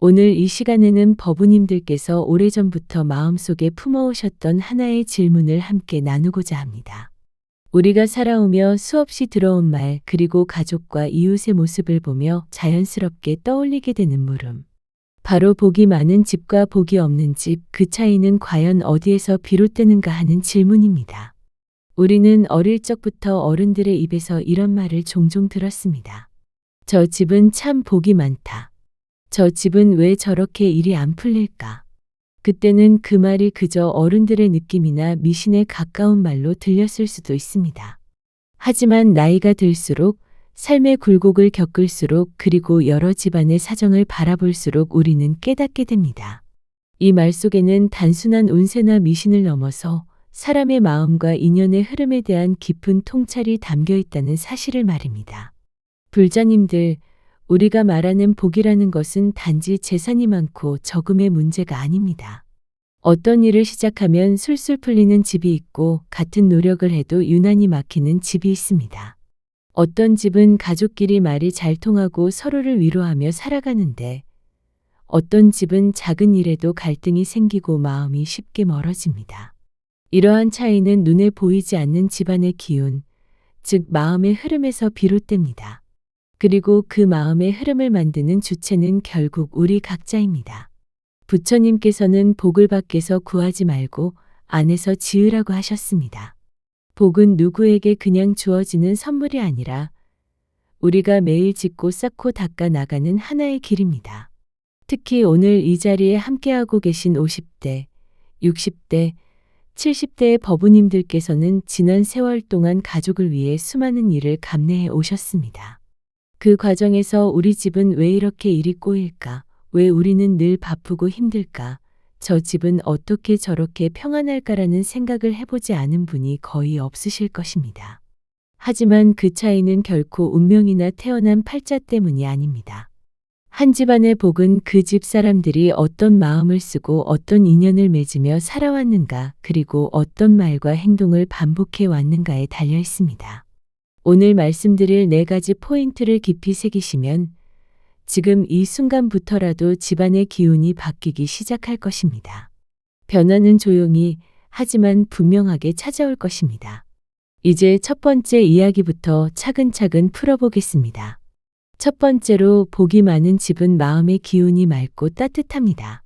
오늘 이 시간에는 법우님들께서 오래전부터 마음속에 품어오셨던 하나의 질문을 함께 나누고자 합니다. 우리가 살아오며 수없이 들어온 말 그리고 가족과 이웃의 모습을 보며 자연스럽게 떠올리게 되는 물음. 바로 복이 많은 집과 복이 없는 집, 그 차이는 과연 어디에서 비롯되는가 하는 질문입니다. 우리는 어릴 적부터 어른들의 입에서 이런 말을 종종 들었습니다. 저 집은 참 복이 많다. 저 집은 왜 저렇게 일이 안 풀릴까? 그때는 그 말이 그저 어른들의 느낌이나 미신에 가까운 말로 들렸을 수도 있습니다. 하지만 나이가 들수록 삶의 굴곡을 겪을수록 그리고 여러 집안의 사정을 바라볼수록 우리는 깨닫게 됩니다. 이 말 속에는 단순한 운세나 미신을 넘어서 사람의 마음과 인연의 흐름에 대한 깊은 통찰이 담겨 있다는 사실을 말입니다. 불자님들, 우리가 말하는 복이라는 것은 단지 재산이 많고 적음의 문제가 아닙니다. 어떤 일을 시작하면 술술 풀리는 집이 있고 같은 노력을 해도 유난히 막히는 집이 있습니다. 어떤 집은 가족끼리 말이 잘 통하고 서로를 위로하며 살아가는데 어떤 집은 작은 일에도 갈등이 생기고 마음이 쉽게 멀어집니다. 이러한 차이는 눈에 보이지 않는 집안의 기운, 즉 마음의 흐름에서 비롯됩니다. 그리고 그 마음의 흐름을 만드는 주체는 결국 우리 각자입니다. 부처님께서는 복을 밖에서 구하지 말고 안에서 지으라고 하셨습니다. 복은 누구에게 그냥 주어지는 선물이 아니라 우리가 매일 짓고 쌓고 닦아 나가는 하나의 길입니다. 특히 오늘 이 자리에 함께하고 계신 50대, 60대, 70대의 법우님들께서는 지난 세월 동안 가족을 위해 수많은 일을 감내해 오셨습니다. 그 과정에서 우리 집은 왜 이렇게 일이 꼬일까? 왜 우리는 늘 바쁘고 힘들까? 저 집은 어떻게 저렇게 평안할까라는 생각을 해보지 않은 분이 거의 없으실 것입니다. 하지만 그 차이는 결코 운명이나 태어난 팔자 때문이 아닙니다. 한 집안의 복은 그 집 사람들이 어떤 마음을 쓰고 어떤 인연을 맺으며 살아왔는가 그리고 어떤 말과 행동을 반복해 왔는가에 달려 있습니다. 오늘 말씀드릴 4가지 포인트를 깊이 새기시면 지금 이 순간부터라도 집안의 기운이 바뀌기 시작할 것입니다. 변화는 조용히 하지만 분명하게 찾아올 것입니다. 이제 첫 번째 이야기부터 차근차근 풀어보겠습니다. 첫 번째로 복이 많은 집은 마음의 기운이 맑고 따뜻합니다.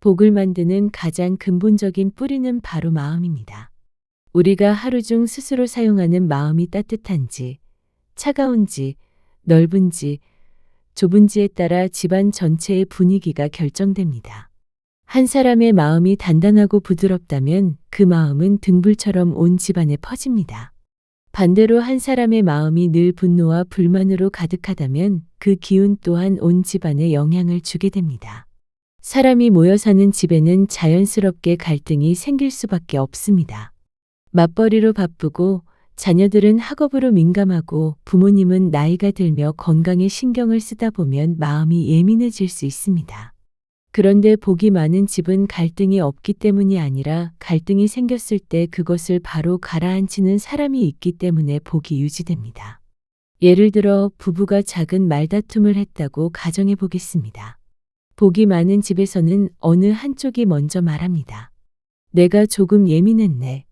복을 만드는 가장 근본적인 뿌리는 바로 마음입니다. 우리가 하루 중 스스로 사용하는 마음이 따뜻한지, 차가운지, 넓은지, 좁은지에 따라 집안 전체의 분위기가 결정됩니다. 한 사람의 마음이 단단하고 부드럽다면 그 마음은 등불처럼 온 집안에 퍼집니다. 반대로 한 사람의 마음이 늘 분노와 불만으로 가득하다면 그 기운 또한 온 집안에 영향을 주게 됩니다. 사람이 모여 사는 집에는 자연스럽게 갈등이 생길 수밖에 없습니다. 맞벌이로 바쁘고 자녀들은 학업으로 민감하고 부모님은 나이가 들며 건강에 신경을 쓰다 보면 마음이 예민해질 수 있습니다. 그런데 복이 많은 집은 갈등이 없기 때문이 아니라 갈등이 생겼을 때 그것을 바로 가라앉히는 사람이 있기 때문에 복이 유지됩니다. 예를 들어 부부가 작은 말다툼을 했다고 가정해 보겠습니다. 복이 많은 집에서는 어느 한쪽이 먼저 말합니다. 내가 조금 예민했네.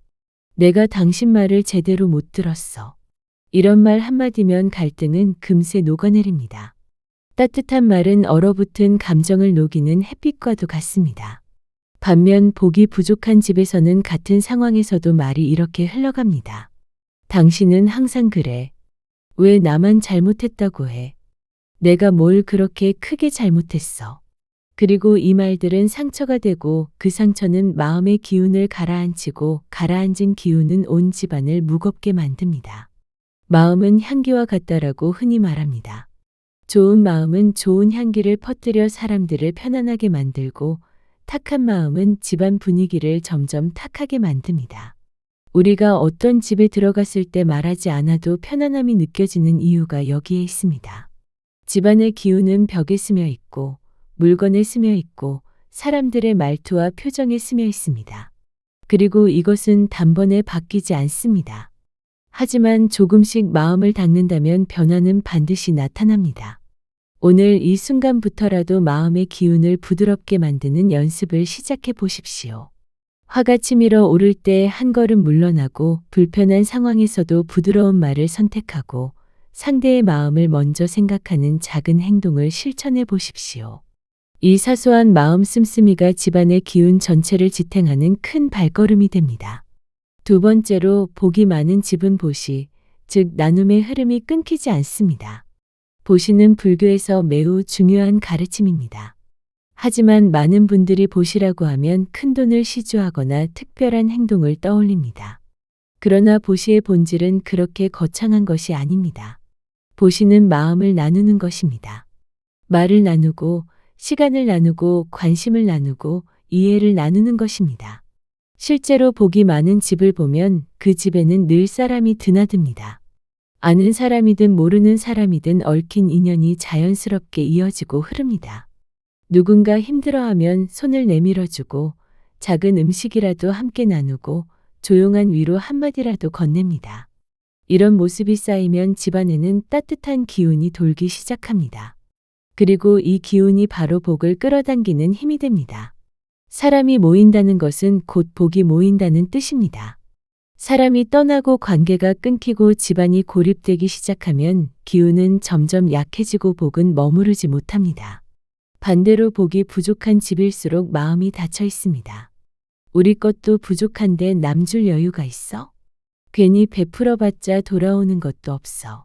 내가 당신 말을 제대로 못 들었어. 이런 말 한마디면 갈등은 금세 녹아내립니다. 따뜻한 말은 얼어붙은 감정을 녹이는 햇빛과도 같습니다. 반면 복이 부족한 집에서는 같은 상황에서도 말이 이렇게 흘러갑니다. 당신은 항상 그래. 왜 나만 잘못했다고 해? 내가 뭘 그렇게 크게 잘못했어? 그리고 이 말들은 상처가 되고 그 상처는 마음의 기운을 가라앉히고 가라앉은 기운은 온 집안을 무겁게 만듭니다. 마음은 향기와 같다라고 흔히 말합니다. 좋은 마음은 좋은 향기를 퍼뜨려 사람들을 편안하게 만들고 탁한 마음은 집안 분위기를 점점 탁하게 만듭니다. 우리가 어떤 집에 들어갔을 때 말하지 않아도 편안함이 느껴지는 이유가 여기에 있습니다. 집안의 기운은 벽에 스며 있고 물건에 스며 있고 사람들의 말투와 표정에 스며 있습니다. 그리고 이것은 단번에 바뀌지 않습니다. 하지만 조금씩 마음을 닦는다면 변화는 반드시 나타납니다. 오늘 이 순간부터라도 마음의 기운을 부드럽게 만드는 연습을 시작해 보십시오. 화가 치밀어 오를 때 한 걸음 물러나고 불편한 상황에서도 부드러운 말을 선택하고 상대의 마음을 먼저 생각하는 작은 행동을 실천해 보십시오. 이 사소한 마음 씀씀이가 집안의 기운 전체를 지탱하는 큰 발걸음이 됩니다. 두 번째로 복이 많은 집은 보시, 즉 나눔의 흐름이 끊기지 않습니다. 보시는 불교에서 매우 중요한 가르침입니다. 하지만 많은 분들이 보시라고 하면 큰돈을 시주하거나 특별한 행동을 떠올립니다. 그러나 보시의 본질은 그렇게 거창한 것이 아닙니다. 보시는 마음을 나누는 것입니다. 말을 나누고, 시간을 나누고, 관심을 나누고, 이해를 나누는 것입니다. 실제로 복이 많은 집을 보면 그 집에는 늘 사람이 드나듭니다. 아는 사람이든 모르는 사람이든 얽힌 인연이 자연스럽게 이어지고 흐릅니다. 누군가 힘들어하면 손을 내밀어주고 작은 음식이라도 함께 나누고 조용한 위로 한마디라도 건넵니다. 이런 모습이 쌓이면 집안에는 따뜻한 기운이 돌기 시작합니다. 그리고 이 기운이 바로 복을 끌어당기는 힘이 됩니다. 사람이 모인다는 것은 곧 복이 모인다는 뜻입니다. 사람이 떠나고 관계가 끊기고 집안이 고립되기 시작하면 기운은 점점 약해지고 복은 머무르지 못합니다. 반대로 복이 부족한 집일수록 마음이 닫혀 있습니다. 우리 것도 부족한데 남 줄 여유가 있어? 괜히 베풀어봤자 돌아오는 것도 없어.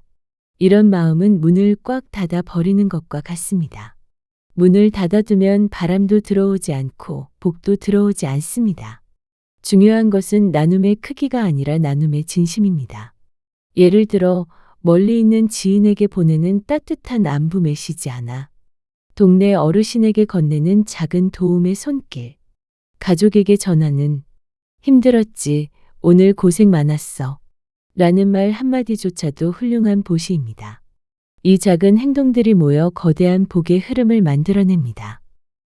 이런 마음은 문을 꽉 닫아 버리는 것과 같습니다. 문을 닫아두면 바람도 들어오지 않고 복도 들어오지 않습니다. 중요한 것은 나눔의 크기가 아니라 나눔의 진심입니다. 예를 들어 멀리 있는 지인에게 보내는 따뜻한 안부 메시지 하나, 동네 어르신에게 건네는 작은 도움의 손길, 가족에게 전하는 힘들었지, 오늘 고생 많았어 라는 말 한마디조차도 훌륭한 보시입니다. 이 작은 행동들이 모여 거대한 복의 흐름을 만들어냅니다.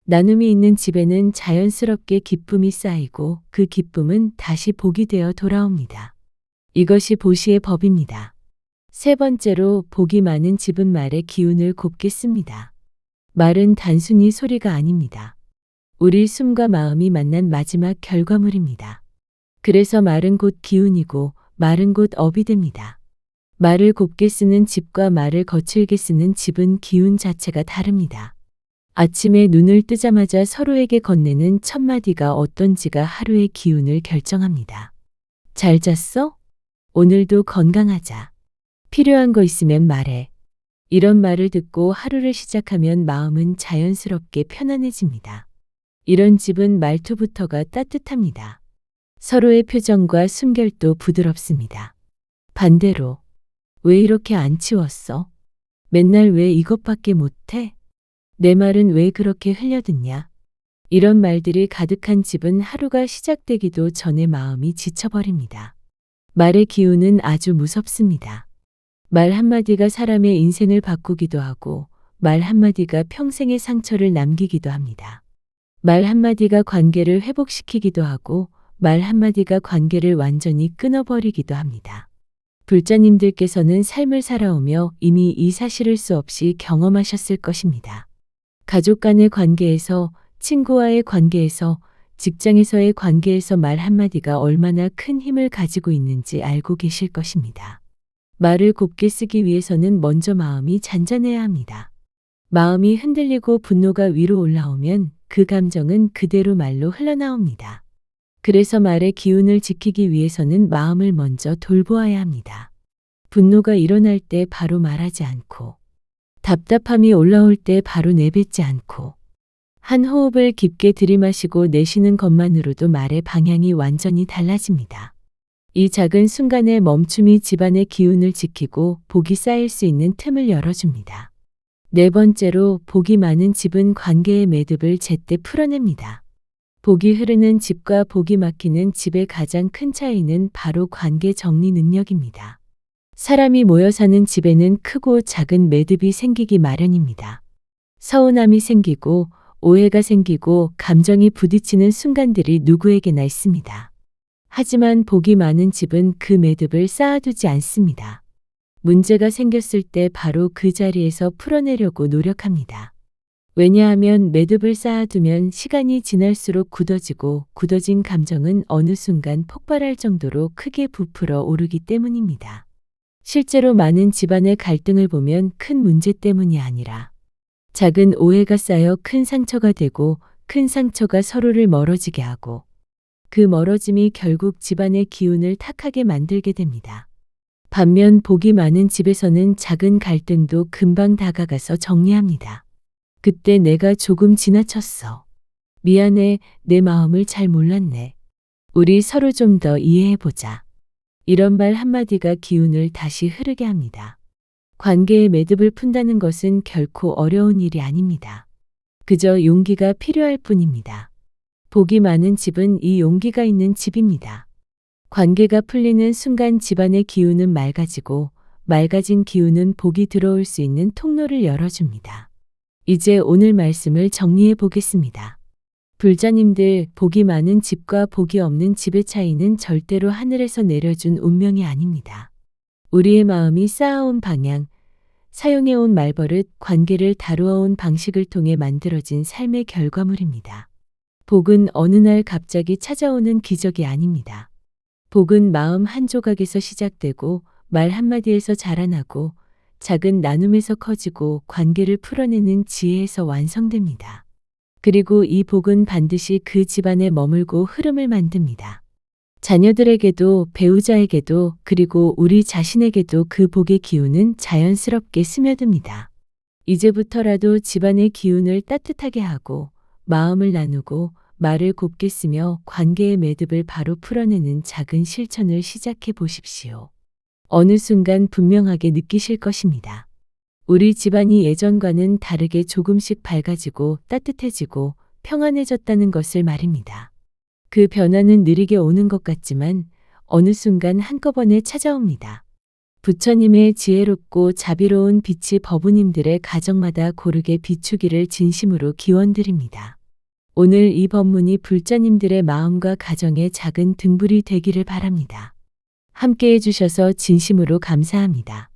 나눔이 있는 집에는 자연스럽게 기쁨이 쌓이고 그 기쁨은 다시 복이 되어 돌아옵니다. 이것이 보시의 법입니다. 세 번째로 복이 많은 집은 말의 기운을 곱게 씁니다. 말은 단순히 소리가 아닙니다. 우리 숨과 마음이 만난 마지막 결과물입니다. 그래서 말은 곧 기운이고 말은 곧 업이 됩니다. 말을 곱게 쓰는 집과 말을 거칠게 쓰는 집은 기운 자체가 다릅니다. 아침에 눈을 뜨자마자 서로에게 건네는 첫 마디가 어떤지가 하루의 기운을 결정합니다. 잘 잤어? 오늘도 건강하자. 필요한 거 있으면 말해. 이런 말을 듣고 하루를 시작하면 마음은 자연스럽게 편안해집니다. 이런 집은 말투부터가 따뜻합니다. 서로의 표정과 숨결도 부드럽습니다. 반대로, 왜 이렇게 안 치웠어? 맨날 왜 이것밖에 못해? 내 말은 왜 그렇게 흘려듣냐? 이런 말들이 가득한 집은 하루가 시작되기도 전에 마음이 지쳐버립니다. 말의 기운은 아주 무섭습니다. 말 한마디가 사람의 인생을 바꾸기도 하고 말 한마디가 평생의 상처를 남기기도 합니다. 말 한마디가 관계를 회복시키기도 하고 말 한마디가 관계를 완전히 끊어버리기도 합니다. 불자님들께서는 삶을 살아오며 이미 이 사실을 수없이 경험하셨을 것입니다. 가족 간의 관계에서, 친구와의 관계에서, 직장에서의 관계에서 말 한마디가 얼마나 큰 힘을 가지고 있는지 알고 계실 것입니다. 말을 곱게 쓰기 위해서는 먼저 마음이 잔잔해야 합니다. 마음이 흔들리고 분노가 위로 올라오면 그 감정은 그대로 말로 흘러나옵니다. 그래서 말의 기운을 지키기 위해서는 마음을 먼저 돌보아야 합니다. 분노가 일어날 때 바로 말하지 않고, 답답함이 올라올 때 바로 내뱉지 않고, 한 호흡을 깊게 들이마시고 내쉬는 것만으로도 말의 방향이 완전히 달라집니다. 이 작은 순간의 멈춤이 집안의 기운을 지키고 복이 쌓일 수 있는 틈을 열어줍니다. 네 번째로 복이 많은 집은 관계의 매듭을 제때 풀어냅니다. 복이 흐르는 집과 복이 막히는 집의 가장 큰 차이는 바로 관계 정리 능력입니다. 사람이 모여 사는 집에는 크고 작은 매듭이 생기기 마련입니다. 서운함이 생기고 오해가 생기고 감정이 부딪히는 순간들이 누구에게나 있습니다. 하지만 복이 많은 집은 그 매듭을 쌓아두지 않습니다. 문제가 생겼을 때 바로 그 자리에서 풀어내려고 노력합니다. 왜냐하면 매듭을 쌓아두면 시간이 지날수록 굳어지고 굳어진 감정은 어느 순간 폭발할 정도로 크게 부풀어 오르기 때문입니다. 실제로 많은 집안의 갈등을 보면 큰 문제 때문이 아니라 작은 오해가 쌓여 큰 상처가 되고 큰 상처가 서로를 멀어지게 하고 그 멀어짐이 결국 집안의 기운을 탁하게 만들게 됩니다. 반면 복이 많은 집에서는 작은 갈등도 금방 다가가서 정리합니다. 그때 내가 조금 지나쳤어. 미안해, 내 마음을 잘 몰랐네. 우리 서로 좀 더 이해해보자. 이런 말 한마디가 기운을 다시 흐르게 합니다. 관계의 매듭을 푼다는 것은 결코 어려운 일이 아닙니다. 그저 용기가 필요할 뿐입니다. 복이 많은 집은 이 용기가 있는 집입니다. 관계가 풀리는 순간 집안의 기운은 맑아지고 맑아진 기운은 복이 들어올 수 있는 통로를 열어줍니다. 이제 오늘 말씀을 정리해 보겠습니다. 불자님들, 복이 많은 집과 복이 없는 집의 차이는 절대로 하늘에서 내려준 운명이 아닙니다. 우리의 마음이 쌓아온 방향, 사용해온 말버릇, 관계를 다루어온 방식을 통해 만들어진 삶의 결과물입니다. 복은 어느 날 갑자기 찾아오는 기적이 아닙니다. 복은 마음 한 조각에서 시작되고 말 한마디에서 자라나고 작은 나눔에서 커지고 관계를 풀어내는 지혜에서 완성됩니다. 그리고 이 복은 반드시 그 집안에 머물고 흐름을 만듭니다. 자녀들에게도 배우자에게도 그리고 우리 자신에게도 그 복의 기운은 자연스럽게 스며듭니다. 이제부터라도 집안의 기운을 따뜻하게 하고 마음을 나누고 말을 곱게 쓰며 관계의 매듭을 바로 풀어내는 작은 실천을 시작해 보십시오. 어느 순간 분명하게 느끼실 것입니다. 우리 집안이 예전과는 다르게 조금씩 밝아지고 따뜻해지고 평안해졌다는 것을 말입니다. 그 변화는 느리게 오는 것 같지만 어느 순간 한꺼번에 찾아옵니다. 부처님의 지혜롭고 자비로운 빛이 법우님들의 가정마다 고르게 비추기를 진심으로 기원드립니다. 오늘 이 법문이 불자님들의 마음과 가정에 작은 등불이 되기를 바랍니다. 함께 해주셔서 진심으로 감사합니다.